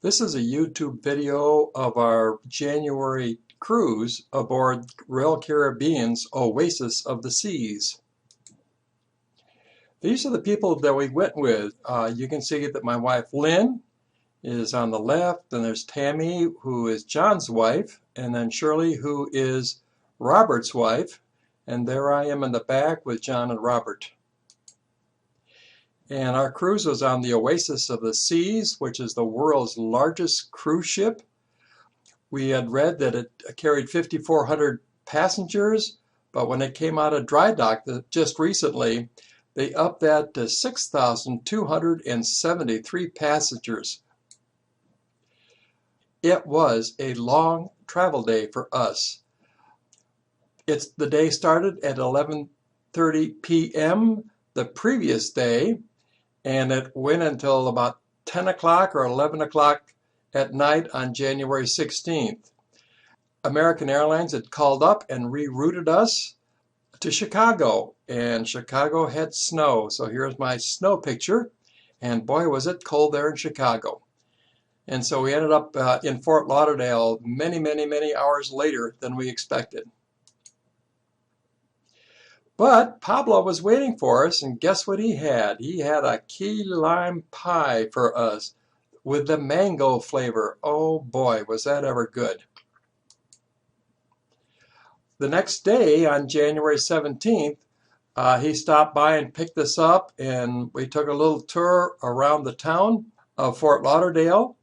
This is a YouTube video of our January cruise aboard Royal Caribbean's Oasis of the Seas. These are the people that we went with. You can see that my wife Lynn is on the left, and there's Tammy, who is John's wife, and then Shirley, who is Robert's wife, and there I am in the back with John and Robert. And our cruise was on the Oasis of the Seas, which is the world's largest cruise ship. We had read that it carried 5,400 passengers, but when it came out of dry dock just recently, they upped that to 6,273 passengers. It was a long travel day for us. The day started at 11:30 p.m. the previous day, and it went until about 10 o'clock or 11 o'clock at night on January 16th. American Airlines had called up and rerouted us to Chicago, and Chicago had snow. So here's my snow picture, and boy was it cold there in Chicago. And so we ended up in Fort Lauderdale many hours later than we expected. But Pablo was waiting for us, and guess what he had? He had a key lime pie for us with the mango flavor. Oh boy, was that ever good. The next day, on January 17th, he stopped by and picked us up, and we took a little tour around the town of Fort Lauderdale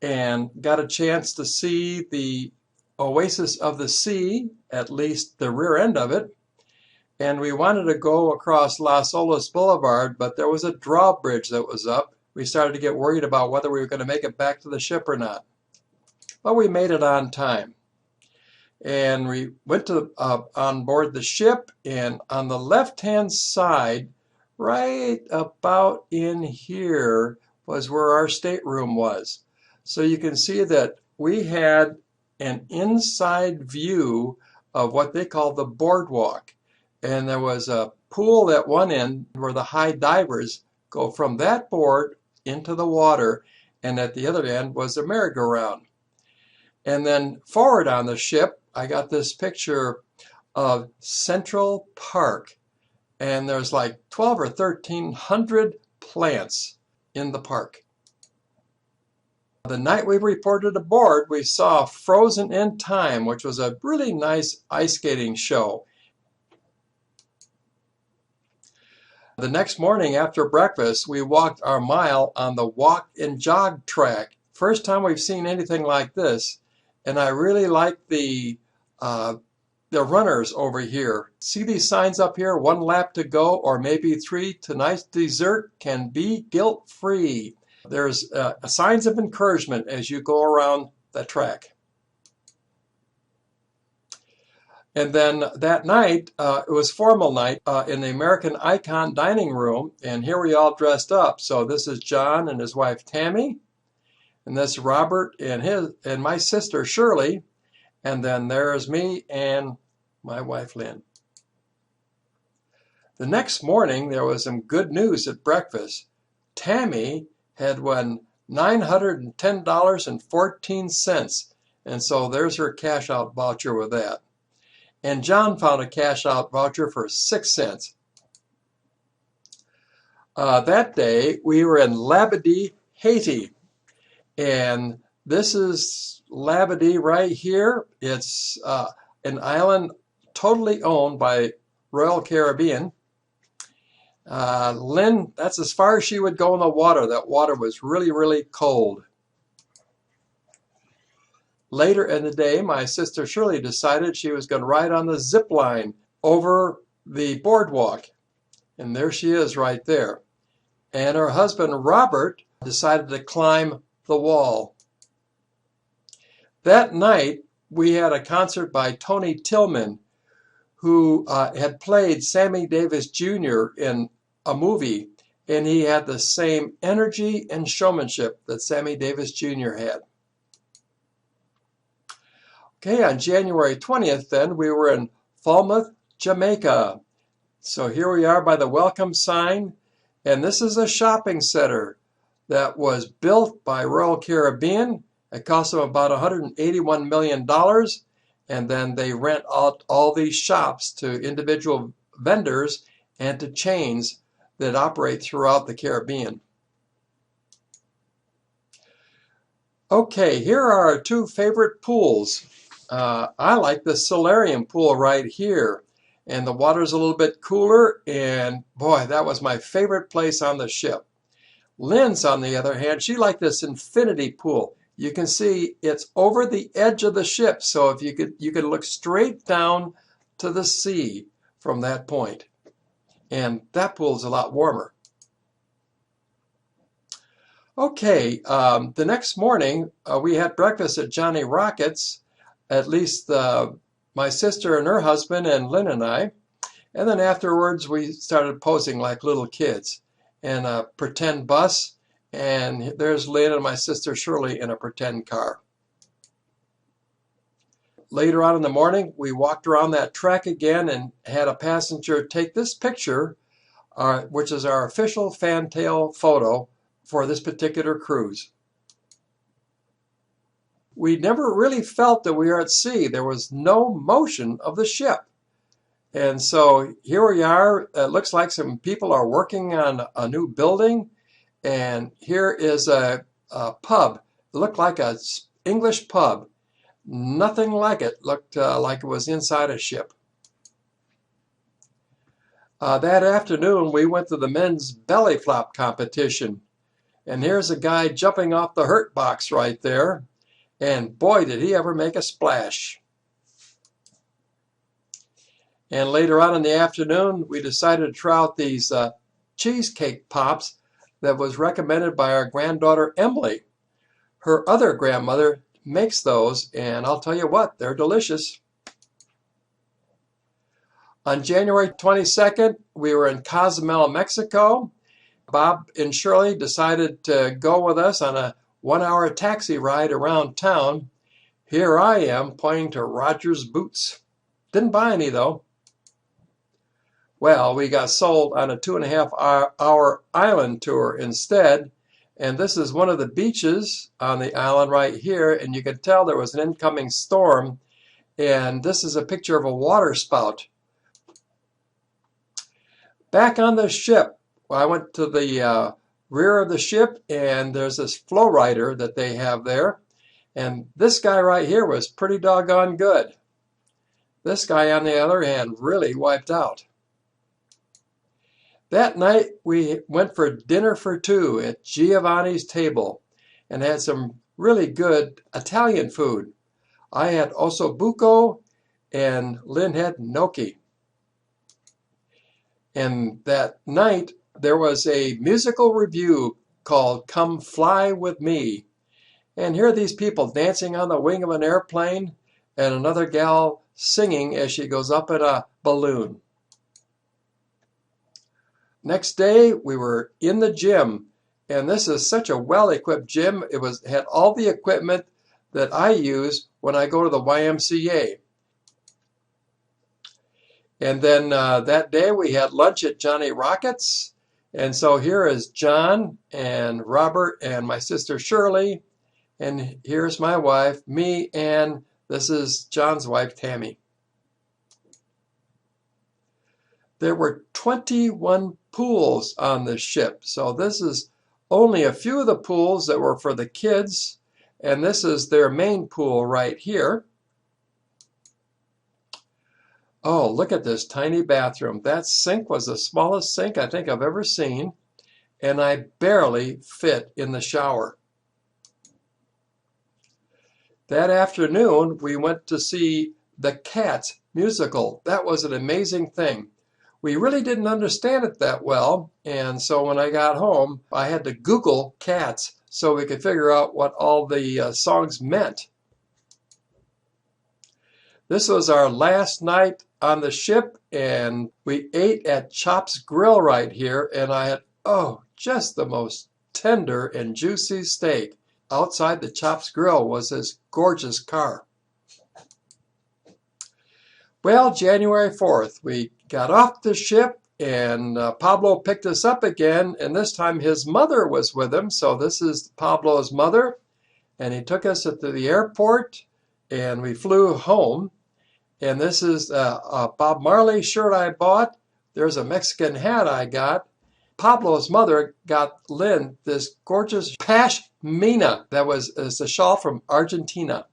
and got a chance to see the Oasis of the Sea, at least the rear end of it. And we wanted to go across Las Olas Boulevard, but there was a drawbridge that was up. We started to get worried about whether we were going to make it back to the ship or not. But we made it on time. And we went to on board the ship, and on the left-hand side, right about in here, was where our stateroom was. So you can see that we had an inside view of what they call the boardwalk. And there was a pool at one end where the high divers go from that board into the water, and at the other end was a merry-go-round. And then forward on the ship, I got this picture of Central Park, and there's like 12 or 1,300 plants in the park. The night we reported aboard, we saw Frozen in Time, which was a really nice ice skating show. The next morning after breakfast, we walked our mile on the walk and jog track. First time we've seen anything like this, and I really like the runners over here. See these signs up here? 1 lap to go, or maybe 3. Tonight's dessert can be guilt-free. There's signs of encouragement as you go around the track. And then that night, it was formal night in the American Icon dining room, and here we all dressed up. So this is John and his wife Tammy, and this is Robert and my sister Shirley, and then there's me and my wife Lynn. The next morning, there was some good news at breakfast. Tammy had won $910.14, and so there's her cash out voucher with that. And John found a cash-out voucher for 6 cents. That day, we were in Labadee, Haiti. And this is Labadee right here. It's an island totally owned by Royal Caribbean. Lynn, that's as far as she would go in the water. That water was really cold. Later in the day, my sister Shirley decided she was going to ride on the zip line over the boardwalk. And there she is right there. And her husband, Robert, decided to climb the wall. That night, we had a concert by Tony Tillman, who had played Sammy Davis Jr. in a movie. And he had the same energy and showmanship that Sammy Davis Jr. had. Okay, on January 20th, then, we were in Falmouth, Jamaica. So here we are by the welcome sign, and this is a shopping center. that was built by Royal Caribbean. It cost them about $181 million. And then they rent out all these shops to individual vendors and to chains that operate throughout the Caribbean. Okay, here are our two favorite pools. I like the solarium pool right here. And the water's a little bit cooler, and boy, that was my favorite place on the ship. Lynn's, on the other hand, she liked this infinity pool. You can see it's over the edge of the ship, so if you could look straight down to the sea from that point. And that pool's a lot warmer. Okay, the next morning we had breakfast at Johnny Rockets, at least my sister and her husband and Lynn and I. And then afterwards we started posing like little kids in a pretend bus. And there's Lynn and my sister Shirley in a pretend car. Later on in the morning, we walked around that track again and had a passenger take this picture, which is our official fantail photo for this particular cruise. We never really felt that we were at sea. There was no motion of the ship. And so here we are. It looks like some people are working on a new building. And here is a pub. It looked like an English pub. Nothing like it. Looked like it was inside a ship. That afternoon, we went to the men's belly flop competition. And here's a guy jumping off the hurt box right there. And boy, did he ever make a splash. And later on in the afternoon, we decided to try out these cheesecake pops that was recommended by our granddaughter Emily. Her other grandmother makes those, and I'll tell you what, they're delicious. On January 22nd, we were in Cozumel, Mexico. Bob and Shirley decided to go with us on a 1-hour taxi ride around town. Here I am pointing to Roger's boots. Didn't buy any though. Well, we got sold on a 2.5-hour island tour instead. And this is one of the beaches on the island right here. And you can tell there was an incoming storm. And this is a picture of a water spout. Back on the ship, I went to the rear of the ship, and there's this flow rider that they have there. And this guy right here was pretty doggone good. This guy, on the other hand, really wiped out. That night, we went for dinner for two at Giovanni's table and had some really good Italian food. I had ossobuco, and Lynn had gnocchi. And that night, there was a musical review called Come Fly With Me. And here are these people dancing on the wing of an airplane and another gal singing as she goes up in a balloon. Next day, we were in the gym. And this is such a well-equipped gym. It had all the equipment that I use when I go to the YMCA. And then that day, we had lunch at Johnny Rockets. And so here is John and Robert and my sister Shirley. And here's my wife, me, and this is John's wife, Tammy. There were 21 pools on the ship. So this is only a few of the pools that were for the kids. And this is their main pool right here. Oh, look at this tiny bathroom. That sink was the smallest sink I think I've ever seen, and I barely fit in the shower. That afternoon, we went to see the Cats musical. That was an amazing thing. We really didn't understand it that well, and so when I got home, I had to Google Cats so we could figure out what all the songs meant. This was our last night on the ship, and we ate at Chop's Grill right here, and I had, just the most tender and juicy steak. Outside the Chop's Grill was this gorgeous car. Well, January 4th, we got off the ship, And Pablo picked us up again, and this time his mother was with him. So this is Pablo's mother, and he took us to the airport, and we flew home. And this is a Bob Marley shirt I bought. There's a Mexican hat I got. Pablo's mother got Lynn this gorgeous pashmina that was a shawl from Argentina.